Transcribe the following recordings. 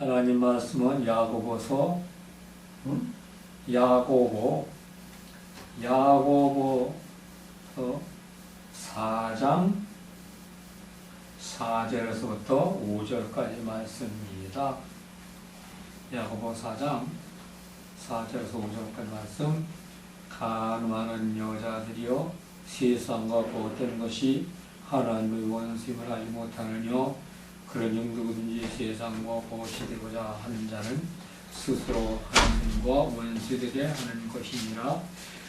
하나님 말씀은 야고보서 야고보 4장 4절에서부터 5절까지 말씀입니다. 야고보 4장 4절에서 5절까지 말씀. 간음하는 여자들이여 세상과 보호된 것이 하나님의 원수임을 알지 못하느뇨. 그러니 누구든지 세상과 보호되고자 하는 자는 스스로 하나님과 원수되게 하는 것이니라.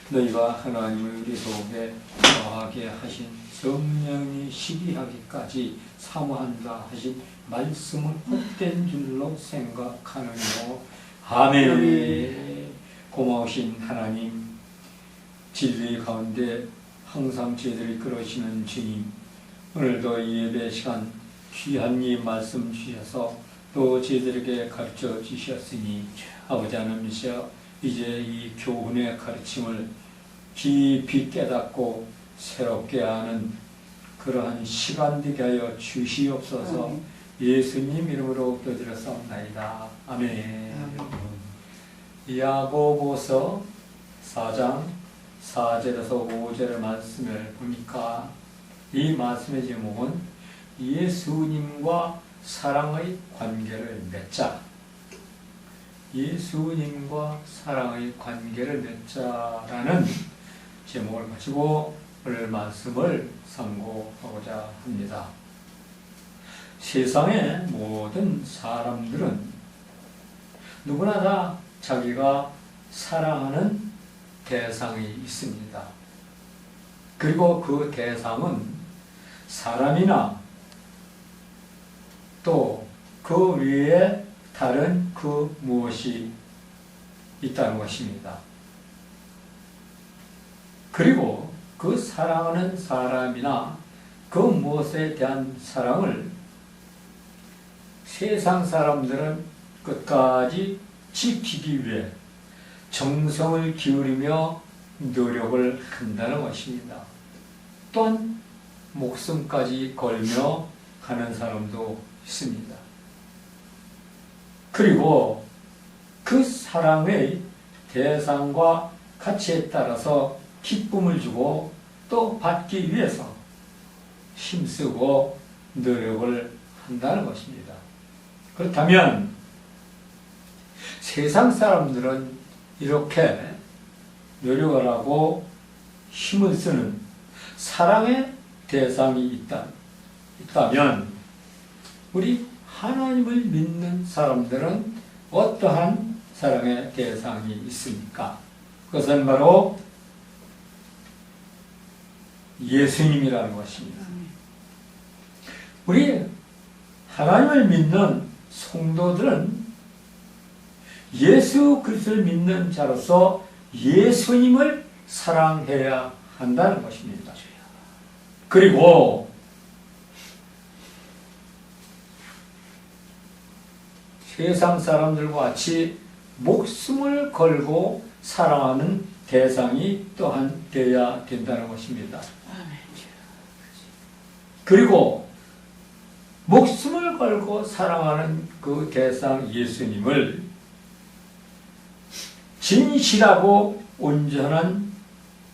너희가 하나님의 우리 속에 거하게 하신 성령이 시기하기까지 사모한다 하신 말씀은 헛된 줄로 생각하느뇨. 아멘. 고마우신 하나님, 진리 가운데 항상 저희들을 이끌으시는 주님, 오늘도 이 예배 시간 귀한 이 말씀 주셔서 또 저희들에게 가르쳐 주셨으니 아버지 하나님이시여, 이제 이 교훈의 가르침을 깊이 깨닫고 새롭게 하는 그러한 시간 되게 하여 주시옵소서. 예수님 이름으로 기도드렸사옵나이다. 아멘. 야고보서 4장 4절에서 5절의 말씀을 보니까 이 말씀의 제목은 예수님과 사랑의 관계를 맺자. 예수님과 사랑의 관계를 맺자라는 제목을 가지고 오늘 말씀을 상고하고자 합니다. 세상의 모든 사람들은 누구나 다 자기가 사랑하는 대상이 있습니다. 그리고 그 대상은 사람이나 또 그 위에 다른 그 무엇이 있다는 것입니다. 그리고 그 사랑하는 사람이나 그 무엇에 대한 사랑을 세상 사람들은 끝까지 지키기 위해 정성을 기울이며 노력을 한다는 것입니다. 또한 목숨까지 걸며 하는 사람도 있습니다. 그리고 그 사랑의 대상과 가치에 따라서 기쁨을 주고 또 받기 위해서 힘쓰고 노력을 한다는 것입니다. 그렇다면 세상 사람들은 이렇게 노력을 하고 힘을 쓰는 사랑의 대상이 있다면 우리 하나님을 믿는 사람들은 어떠한 사랑의 대상이 있습니까? 그것은 바로 예수님이라는 것입니다. 우리 하나님을 믿는 성도들은 예수 그리스도를 믿는 자로서 예수님을 사랑해야 한다는 것입니다. 그리고 세상 사람들과 같이 목숨을 걸고 사랑하는 대상이 또한 되어야 된다는 것입니다. 그리고 목숨을 걸고 사랑하는 그 대상 예수님을 진실하고 온전한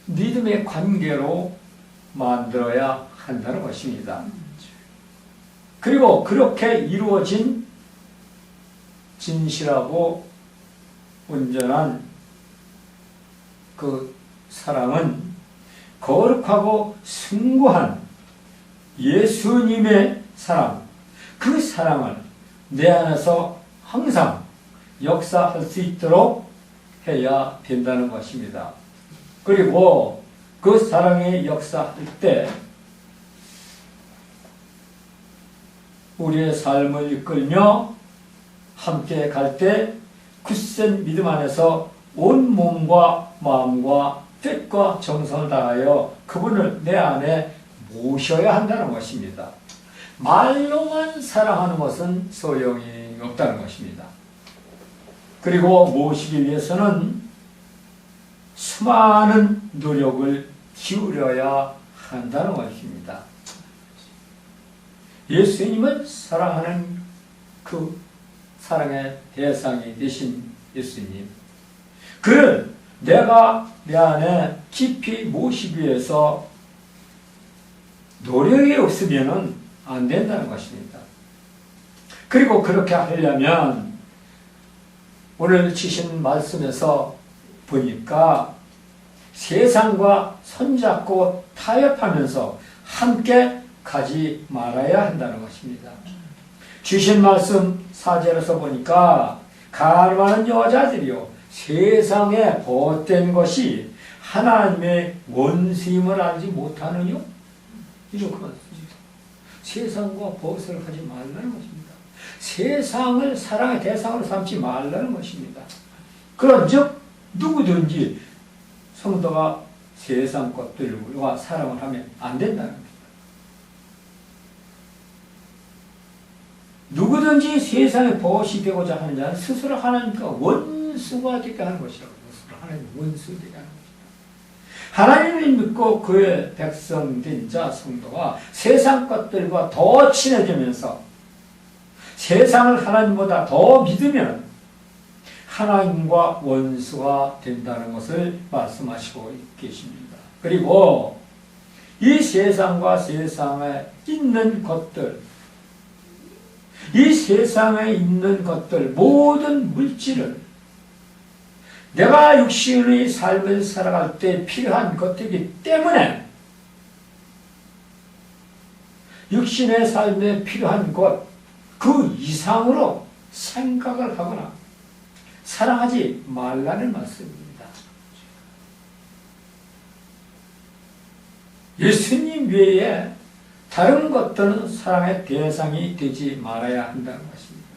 믿음의 관계로 만들어야 한다는 것입니다. 그리고 그렇게 이루어진 진실하고 온전한 그 사랑은 거룩하고 숭고한 예수님의 사랑, 그 사랑을 내 안에서 항상 역사할 수 있도록 해야 된다는 것입니다. 그리고 그 사랑의 역사할 때 우리의 삶을 이끌며 함께 갈 때 굳센 믿음 안에서 온 몸과 마음과 뜻과 정성을 다하여 그분을 내 안에 모셔야 한다는 것입니다. 말로만 사랑하는 것은 소용이 없다는 것입니다. 그리고 모시기 위해서는 수많은 노력을 기울여야 한다는 것입니다. 예수님을 사랑하는 그 사랑의 대상이 되신 예수님. 그를 내가 내 안에 깊이 모시기 위해서 노력이 없으면 안 된다는 것입니다. 그리고 그렇게 하려면 오늘 주신 말씀에서 보니까 세상과 손잡고 타협하면서 함께 가지 말아야 한다는 것입니다. 주신 말씀 4절에서 보니까 가늠하는 여자들이요 세상에 벗된 것이 하나님의 원수임을 알지 못하느뇨? 이렇게 말씀입니다. 세상과 벗을 하지 말라는 것입니다. 세상을 사랑의 대상으로 삼지 말라는 것입니다. 그런즉 누구든지 성도가 세상 것들과 사랑을 하면 안 된다는 겁니다. 누구든지 세상에 벗이 되고자 하는 자는 스스로 하나님과 원수가 되게 하는 것이라고. 스스로 하나님 원수 되게 하는 것입니다. 하나님을 믿고 그의 백성된 자 성도가 세상 것들과 더 친해지면서 세상을 하나님보다 더 믿으면 하나님과 원수가 된다는 것을 말씀하시고 계십니다. 그리고 이 세상과 세상에 있는 것들, 이 세상에 있는 것들, 모든 물질을 내가 육신의 삶을 살아갈 때 필요한 것이기 때문에 육신의 삶에 필요한 것, 그 이상으로 생각을 하거나 사랑하지 말라는 말씀입니다. 예수님 외에 다른 것들은 사랑의 대상이 되지 말아야 한다는 것입니다.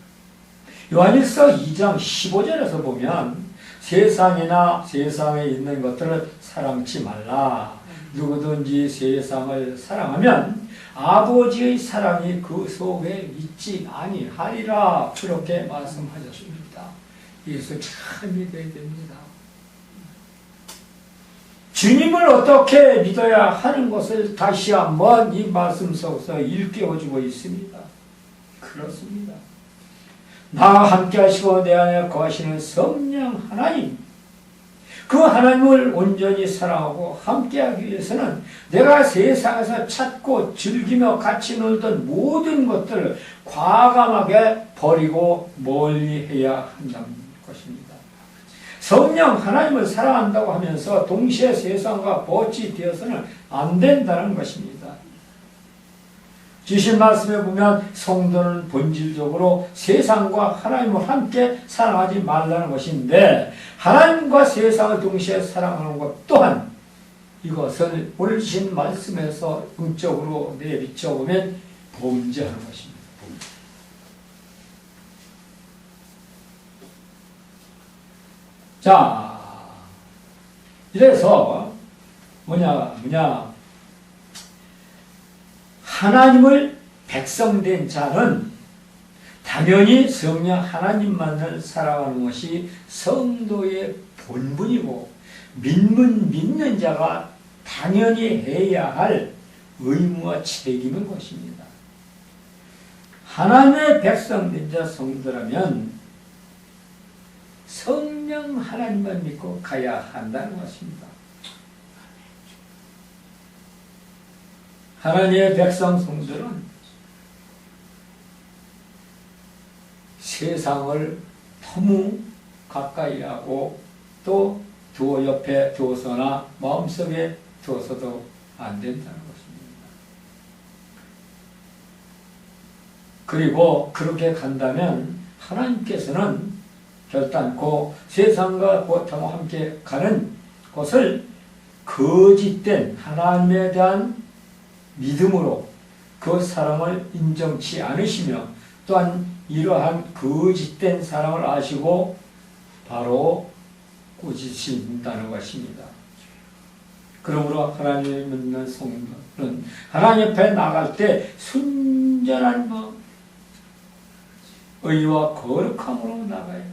요한일서 2장 15절에서 보면 세상이나 세상에 있는 것들을 사랑치 말라. 누구든지 세상을 사랑하면 아버지의 사랑이 그 속에 있지 아니하리라. 그렇게 말씀하셨습니다. 이것을 참 믿어야 됩니다. 주님을 어떻게 믿어야 하는 것을 다시 한번 이 말씀 속에서 일깨워주고 있습니다. 그렇습니다. 나와 함께 하시고 내 안에 거하시는 성령 하나님, 그 하나님을 온전히 사랑하고 함께하기 위해서는 내가 세상에서 찾고 즐기며 같이 놀던 모든 것들을 과감하게 버리고 멀리해야 한다는 것입니다. 성령 하나님을 사랑한다고 하면서 동시에 세상과 벗이 되어서는 안 된다는 것입니다. 주신 말씀에 보면 성도는 본질적으로 세상과 하나님을 함께 사랑하지 말라는 것인데 하나님과 세상을 동시에 사랑하는 것 또한 이것을 오늘 주신 말씀에서 음적으로 내비춰보면 범죄하는 것입니다. 자, 이래서 뭐냐 하나님을 백성된 자는 당연히 성령 하나님만을 사랑하는 것이 성도의 본분이고 믿는 자가 당연히 해야 할 의무와 책임인 것입니다. 하나님의 백성된 자 성도라면 성령 하나님만 믿고 가야 한다는 것입니다. 하나님의 백성 성도는 세상을 너무 가까이 하고 또 옆에 두어서나 마음속에 두어서도 안 된다는 것입니다. 그리고 그렇게 간다면 하나님께서는 결단코 세상과 곧하고 함께 가는 것을 거짓된 하나님에 대한 믿음으로 그 사랑을 인정치 않으시며 또한 이러한 거짓된 사랑을 아시고 바로 꾸짖으신다는 것입니다. 그러므로 하나님을 믿는 성도는 하나님 앞에 나갈 때 순전한 마음, 의와 거룩함으로 나가요.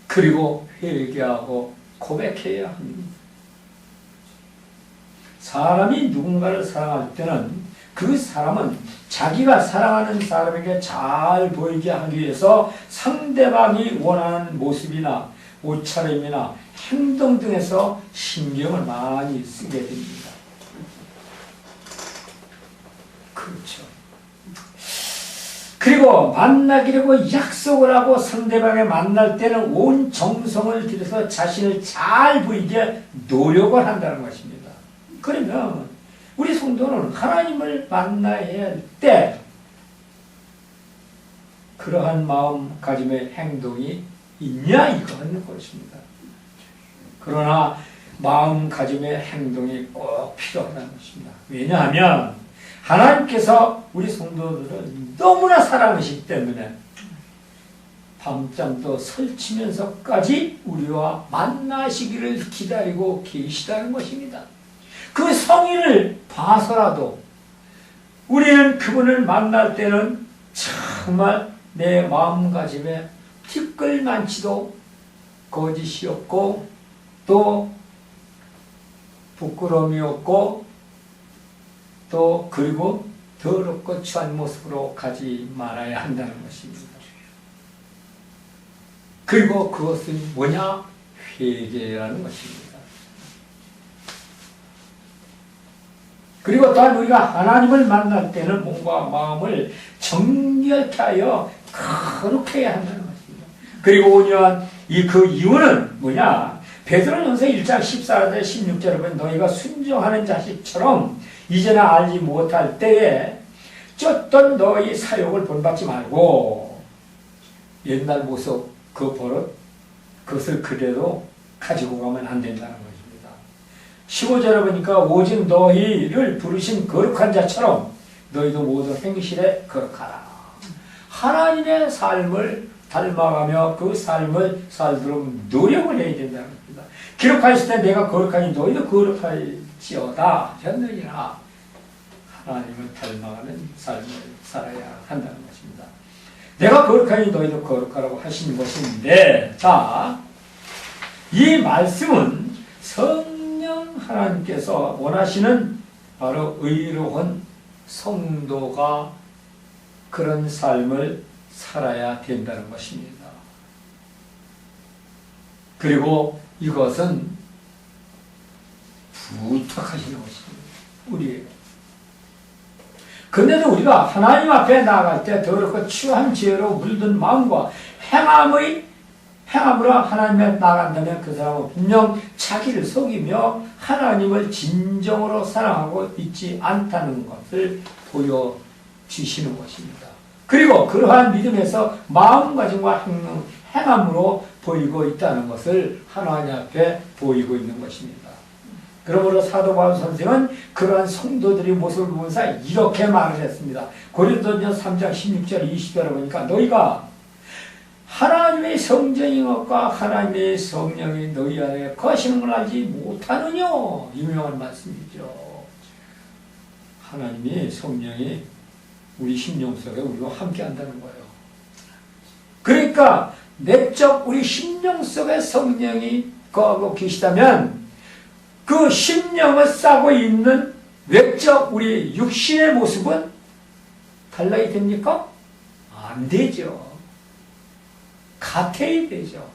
그리고 회개하고 고백해야 합니다. 사람이 누군가를 사랑할 때는 그 사람은 자기가 사랑하는 사람에게 잘 보이게 하기 위해서 상대방이 원하는 모습이나 옷차림이나 행동 등에서 신경을 많이 쓰게 됩니다. 그렇죠. 그리고 만나기라고 약속을 하고 상대방을 만날 때는 온 정성을 들여서 자신을 잘 보이게 노력을 한다는 것입니다. 그러면 우리 성도는 하나님을 만나야 할 때 그러한 마음가짐의 행동이 있냐 이거는 것입니다. 그러나 마음가짐의 행동이 꼭 필요하다는 것입니다. 왜냐하면 하나님께서 우리 성도들을 너무나 사랑하시기 때문에 밤잠도 설치면서까지 우리와 만나시기를 기다리고 계시다는 것입니다. 그 성인을 봐서라도 우리는 그분을 만날 때는 정말 내 마음가짐에 티끌만치도 거짓이 없고 또 부끄러움이 없고 또 그리고 더럽고 추한 모습으로 가지 말아야 한다는 것입니다. 그리고 그것은 뭐냐? 회개라는 것입니다. 그리고 또한 우리가 하나님을 만날 때는 몸과 마음을 정결케 하여 거룩하게 해야 한다는 것입니다. 그리고 오년 그 이유는 뭐냐? 베드로전서 1장 14절 16절에 보면 너희가 순종하는 자식처럼 이제는 알지 못할 때에 쫓던 너희 사욕을 본받지 말고 옛날 모습 그 버릇 그것을 그대로 가지고 가면 안 된다는 것입니다. 15절에 보니까 오직 너희를 부르신 거룩한 자처럼 너희도 모든 행실에 거룩하라. 하나님의 삶을 닮아가며 그 삶을 살도록 노력을 해야 된다는 겁니다. 기록하실 때 내가 거룩하니 너희도 거룩할지어다 하셨느니라. 하나님을 닮아가는 삶을 살아야 한다는 것입니다. 내가 거룩하니 너희도 거룩하라고 하신 것인데, 자, 이 말씀은 성령 하나님께서 원하시는 바로 의로운 성도가 그런 삶을 살아야 된다는 것입니다. 그리고 이것은 부탁하시는 것입니다. 우리에게. 그런데도 우리가 하나님 앞에 나아갈 때 더럽고 추한 죄로 물든 마음과 행함으로 하나님 앞에 나아간다면 그 사람은 분명 자기를 속이며 하나님을 진정으로 사랑하고 있지 않다는 것을 보여주시는 것입니다. 그리고 그러한 믿음에서 마음가짐과 행함으로 보이고 있다는 것을 하나님 앞에 보이고 있는 것입니다. 그러므로 사도 바울 선생은 그러한 성도들의 모습을 보면서 이렇게 말을 했습니다. 고린도전서 3장 16절 20절에 보니까 너희가 하나님의 성전인 것과 하나님의 성령이 너희 안에 거하시는 걸 알지 못하느냐? 유명한 말씀이죠. 하나님의 성령이 우리 심령 속에 우리와 함께 한다는 거예요. 그러니까 내적 우리 심령 속에 성령이 거하고 계시다면 그 심령을 싸고 있는 외적 우리 육신의 모습은 달라야 됩니까? 안 되죠. 같아야 되죠.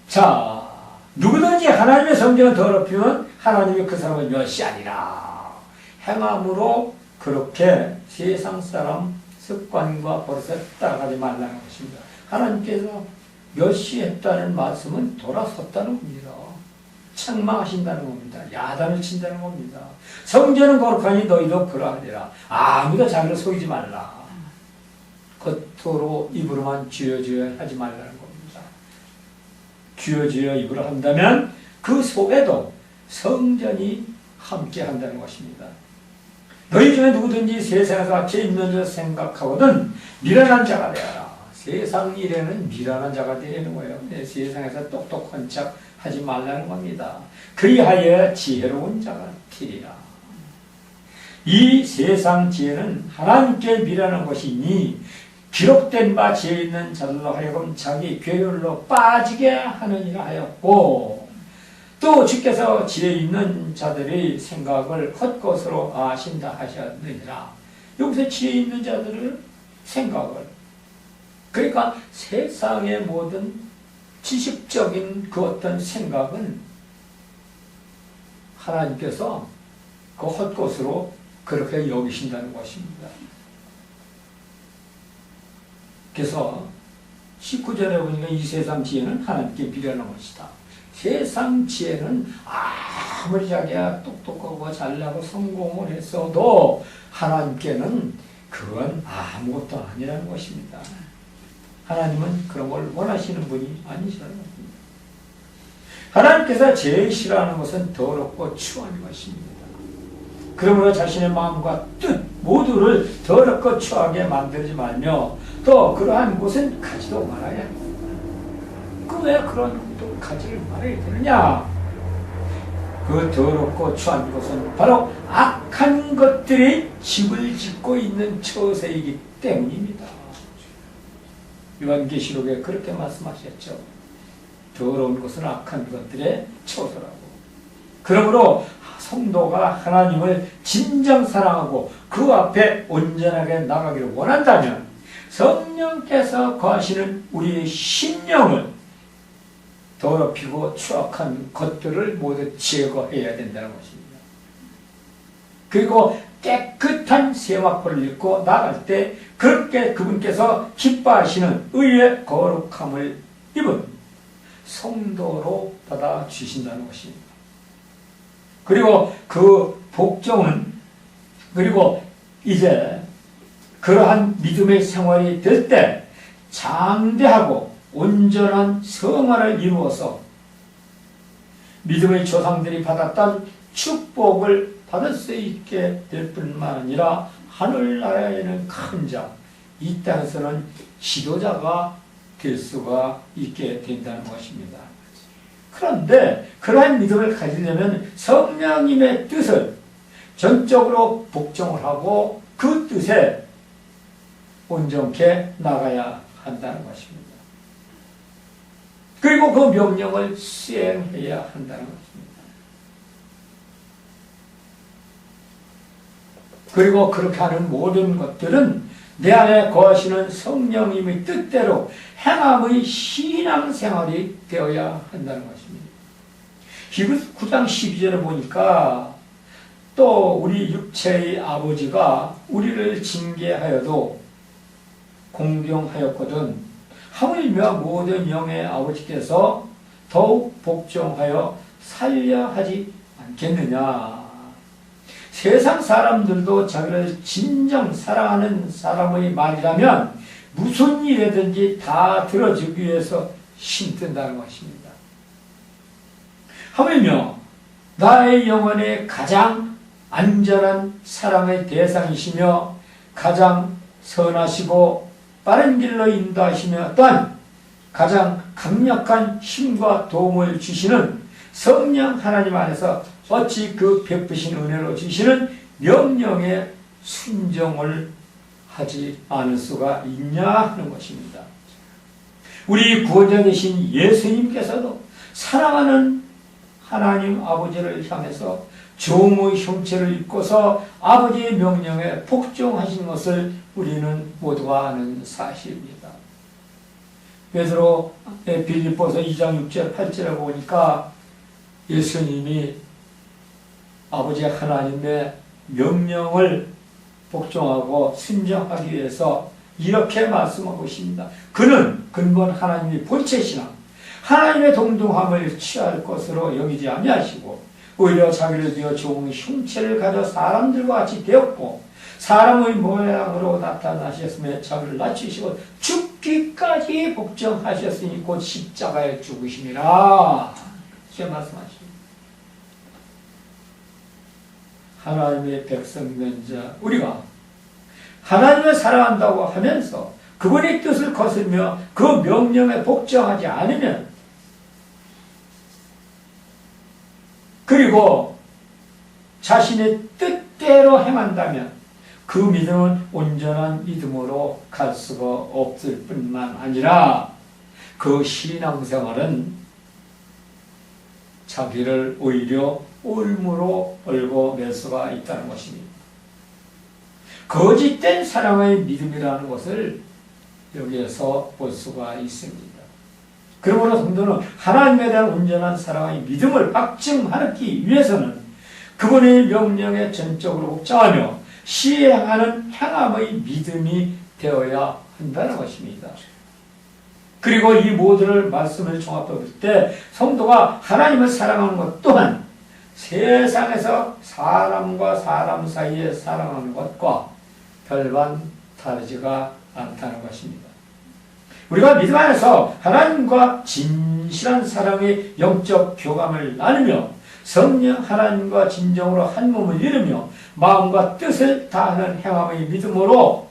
자, 누구든지 하나님의 성령을 더럽히면 하나님이 그 사람을 멸시하리라. 행함으로 그렇게 세상 사람 습관과 버릇에 따라가지 말라는 것입니다. 하나님께서 멸시했다는 말씀은 돌아섰다는 겁니다. 책망하신다는 겁니다. 야단을 친다는 겁니다. 성전은 거룩하니 너희도 그러하리라. 아무도 자기를 속이지 말라. 겉으로 입으로만 쥐어쥐어 하지 말라는 겁니다. 쥐어쥐어 입으로 한다면 그 속에도 성전이 함께 한다는 것입니다. 너희 중에 누구든지 세상에서 죄 있는 줄 생각하거든 미련한 자가 되어라. 세상 일에는 미련한 자가 되는 거예요. 세상에서 똑똑한 척 하지 말라는 겁니다. 그리하여 지혜로운 자가 되리라. 이 세상 지혜는 하나님께 미련한 것이니 기록된 바 지혜 있는 자들로 하여금 자기 괴율로 빠지게 하느니라 하였고, 또 주께서 지혜 있는 자들의 생각을 헛것으로 아신다 하셨느니라. 여기서 지혜 있는 자들의 생각을, 그러니까 세상의 모든 지식적인 그 어떤 생각은 하나님께서 그 헛것으로 그렇게 여기신다는 것입니다. 그래서 19절에 보니까 이 세상 지혜는 하나님께 비례하는 것이다. 세상 지혜는 아무리 자기가 똑똑하고 잘나고 성공을 했어도 하나님께는 그건 아무것도 아니라는 것입니다. 하나님은 그런 걸 원하시는 분이 아니시라는 것입니다. 하나님께서 제일 싫어하는 것은 더럽고 추한 것입니다. 그러므로 자신의 마음과 뜻 모두를 더럽고 추하게 만들지 말며 또 그러한 곳은 가지도 말아야 합니다. 왜 그런 또 가지를 말아야 되느냐? 그 더럽고 추한 것은 바로 악한 것들이 집을 짓고 있는 처세이기 때문입니다. 요한계시록에 그렇게 말씀하셨죠. 더러운 것은 악한 것들의 처소라고. 그러므로 성도가 하나님을 진정 사랑하고 그 앞에 온전하게 나가기를 원한다면 성령께서 거하시는 우리의 심령을 더럽히고 추악한 것들을 모두 제거해야 된다는 것입니다. 그리고 깨끗한 세마포를 입고 나갈 때 그렇게 그분께서 기뻐하시는 의의 거룩함을 입은 성도로 받아주신다는 것입니다. 그리고 그 복종은, 그리고 이제 그러한 믿음의 생활이 될 때 장대하고 온전한 성화를 이루어서 믿음의 조상들이 받았던 축복을 받을 수 있게 될 뿐만 아니라 하늘나라에는 큰 자, 이 땅에서는 지도자가 될 수가 있게 된다는 것입니다. 그런데 그러한 믿음을 가지려면 성령님의 뜻을 전적으로 복종을 하고 그 뜻에 온전케 나가야 한다는 것입니다. 그리고 그 명령을 수행해야 한다는 것입니다. 그리고 그렇게 하는 모든 것들은 내 안에 거하시는 성령님의 뜻대로 행함의 신앙생활이 되어야 한다는 것입니다. 히브리서 9장 12절에 보니까 또 우리 육체의 아버지가 우리를 징계하여도 공경하였거든 하물며 모든 영의 아버지께서 더욱 복종하여 살려 하지 않겠느냐. 세상 사람들도 자기를 진정 사랑하는 사람의 말이라면 무슨 일이든지 다 들어주기 위해서 힘든다는 것입니다. 하물며 나의 영혼의 가장 안전한 사랑의 대상이시며 가장 선하시고 빠른 길로 인도하시며 또한 가장 강력한 힘과 도움을 주시는 성령 하나님 안에서 어찌 그 베푸신 은혜로 주시는 명령에 순종을 하지 않을 수가 있냐 하는 것입니다. 우리 구원자 되신 예수님께서도 사랑하는 하나님 아버지를 향해서 종의 형체를 입고서 아버지의 명령에 복종하신 것을 우리는 모두가 아는 사실입니다. 베드로 빌립보서 2장 6절 8절에 보니까 예수님이 아버지 하나님의 명령을 복종하고 순종하기 위해서 이렇게 말씀하고 있습니다. 그는 근본 하나님이 본체시나 하나님의 동등함을 취할 것으로 여기지 아니하시고 오히려 자기를 비워 좋은 형체를 가져 사람들과 같이 되었고 사람의 모양으로 나타나셨으며 자기를 낮추시고 죽기까지 복종하셨으니 곧 십자가에 죽으심이라 이렇게 말씀하십니다. 하나님의 백성된 자 우리가 하나님을 사랑한다고 하면서 그분의 뜻을 거슬며 그 명령에 복종하지 않으면 그리고 자신의 뜻대로 행한다면 그 믿음은 온전한 믿음으로 갈 수가 없을 뿐만 아니라 그 신앙생활은 자기를 오히려 올무로 얼고 맬 수가 있다는 것입니다. 거짓된 사랑의 믿음이라는 것을 여기에서 볼 수가 있습니다. 그러므로 성도는 하나님에 대한 온전한 사랑의 믿음을 확증하기 위해서는 그분의 명령에 전적으로 복종하며 시행하는 행함의 믿음이 되어야 한다는 것입니다. 그리고 이 모든 말씀을 종합해 볼 때 성도가 하나님을 사랑하는 것 또한 세상에서 사람과 사람 사이에 사랑하는 것과 별반 다르지가 않다는 것입니다. 우리가 믿음 안에서 하나님과 진실한 사랑의 영적 교감을 나누며 성령 하나님과 진정으로 한 몸을 이루며 마음과 뜻을 다하는 행함의 믿음으로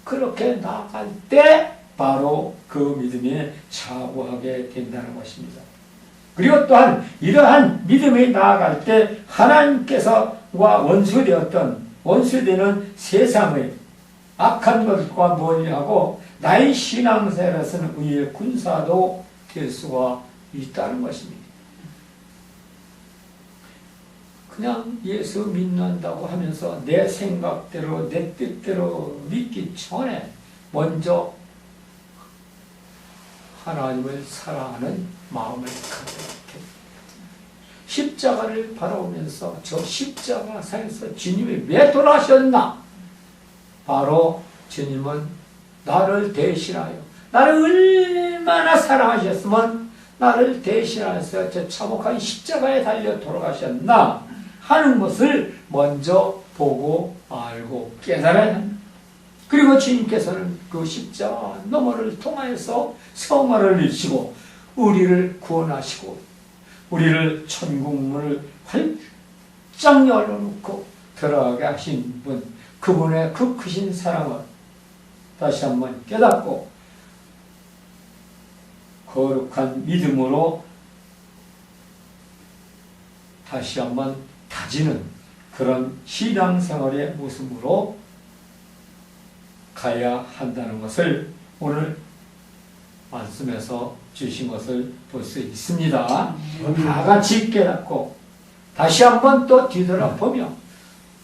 그렇게 나아갈 때 바로 그 믿음에 자고하게 된다는 것입니다. 그리고 또한 이러한 믿음에 나아갈 때 하나님께서와 원수되는 세상의 악한 것과 멀리하고 나의 신앙생활에서는 의의 군사도 될 수가 있다는 것입니다. 그냥 예수 믿는다고 하면서 내 생각대로 내 뜻대로 믿기 전에 먼저 하나님을 사랑하는 마음을 갖게 됩니다. 십자가를 바라보면서 저 십자가상에서 주님이 왜 돌아가셨나? 바로 주님은 나를 대신하여 나를 얼마나 사랑하셨으면 나를 대신하여서 저 참혹한 십자가에 달려 돌아가셨나 하는 것을 먼저 보고 알고 깨달아야 합니다. 그리고 주님께서는 그 십자가 너머를 통하여서 성화를 이루시고 우리를 구원하시고 우리를 천국문을 활짝 열어놓고 들어가게 하신 분, 그분의 그 크신 사랑을 다시 한번 깨닫고 거룩한 믿음으로 다시 한번 다지는 그런 신앙생활의 모습으로 가야 한다는 것을 오늘 말씀에서 주신 것을 볼 수 있습니다. 다 같이 깨닫고 다시 한번 또 뒤돌아보며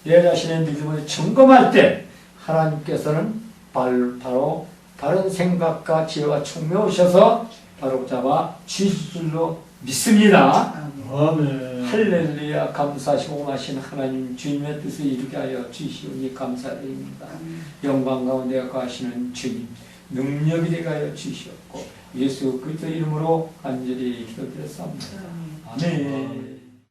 내 자신의 믿음을 점검할 때 하나님께서는 바로 바른 생각과 지혜와 총명을 오셔서 바로 잡아 주실 줄로 믿습니다. 아멘. 할렐루야. 감사하시고 마신 하나님 주님의 뜻을 이루게 하여 주시오니 감사드립니다. 영광 가운데 거하시는 주님 능력이 되게 하여 주시옵고 예수 그리스도 이름으로 간절히 기도드렸습니다. 아멘.